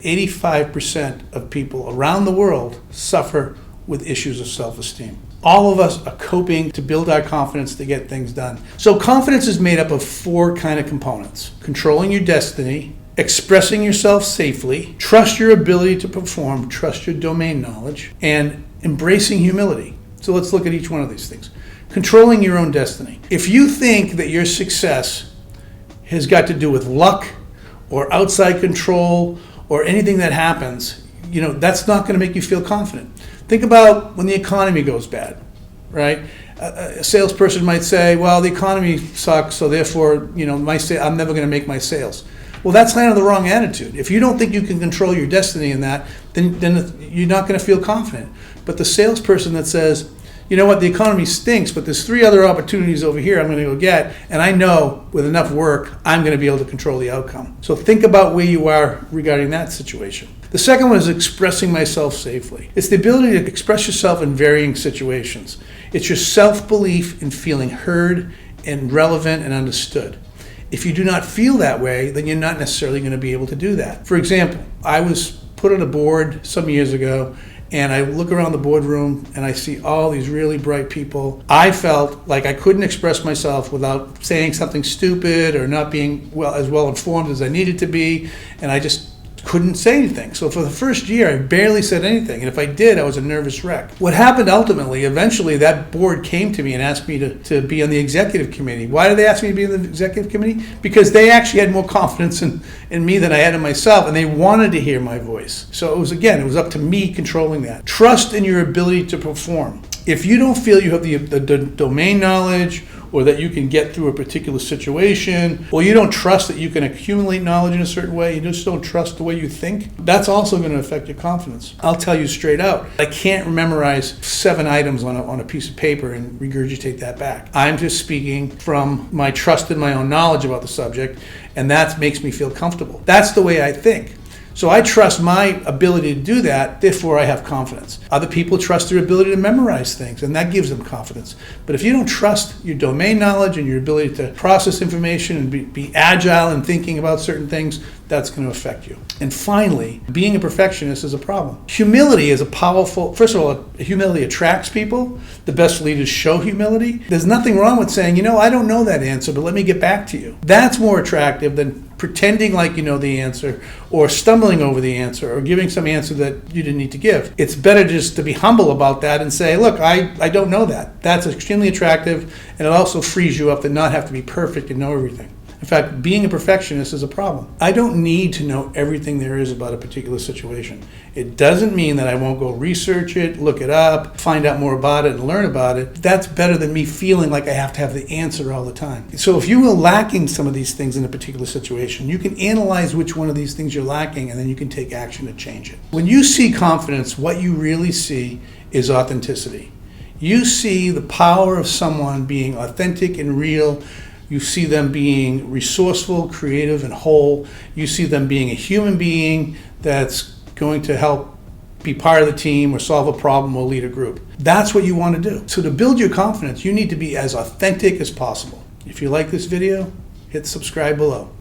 85% of people around the world suffer with issues of self-esteem. All of us are coping to build our confidence to get things done. So confidence is made up of four kind of components: controlling your destiny, expressing yourself safely, trust your ability to perform, trust your domain knowledge, and embracing humility. So let's look at each one of these things. Controlling your own destiny. If you think that your success has got to do with luck or outside control or anything that happens, that's not going to make you feel confident. Think about when the economy goes bad, right? A salesperson might say, well, the economy sucks, so therefore, I'm never going to make my sales. Well, that's kind of the wrong attitude. If you don't think you can control your destiny in that, then you're not going to feel confident. But the salesperson that says, you know what, the economy stinks, but there's 3 other opportunities over here I'm going to go get, and I know with enough work, I'm going to be able to control the outcome. So think about where you are regarding that situation. The second one is expressing myself safely. It's the ability to express yourself in varying situations. It's your self-belief in feeling heard and relevant and understood. If you do not feel that way, then you're not necessarily going to be able to do that. For example, I was put on a board some years ago, and I look around the boardroom and I see all these really bright people. I felt like I couldn't express myself without saying something stupid or not being as well informed as I needed to be, and I just couldn't say anything. So for the first year, I barely said anything, and if I did, I was a nervous wreck. What happened ultimately, eventually that board came to me and asked me to be on the executive committee. Why did they ask me to be on the executive committee? Because they actually had more confidence in me than I had in myself, and they wanted to hear my voice. So it was up to me controlling that. Trust in your ability to perform. If you don't feel you have the domain knowledge, or that you can get through a particular situation, or you don't trust that you can accumulate knowledge in a certain way, you just don't trust the way you think, that's also going to affect your confidence. I'll tell you straight out, I can't memorize 7 items on a piece of paper and regurgitate that back. I'm just speaking from my trust in my own knowledge about the subject, and that makes me feel comfortable. That's the way I think. So I trust my ability to do that, therefore I have confidence. Other people trust their ability to memorize things, and that gives them confidence. But if you don't trust your domain knowledge and your ability to process information and be agile in thinking about certain things, that's going to affect you. And finally, being a perfectionist is a problem. Humility is first of all, humility attracts people. The best leaders show humility. There's nothing wrong with saying, I don't know that answer, but let me get back to you. That's more attractive than pretending like you know the answer, or stumbling over the answer, or giving some answer that you didn't need to give. It's better just to be humble about that and say, look, I don't know that. That's extremely attractive, and it also frees you up to not have to be perfect and know everything. In fact, being a perfectionist is a problem. I don't need to know everything there is about a particular situation. It doesn't mean that I won't go research it, look it up, find out more about it, and learn about it. That's better than me feeling like I have to have the answer all the time. So if you are lacking some of these things in a particular situation, you can analyze which one of these things you're lacking, and then you can take action to change it. When you see confidence, what you really see is authenticity. You see the power of someone being authentic and real. You see them being resourceful, creative, and whole. You see them being a human being that's going to help be part of the team or solve a problem or lead a group. That's what you want to do. So to build your confidence, you need to be as authentic as possible. If you like this video, hit subscribe below.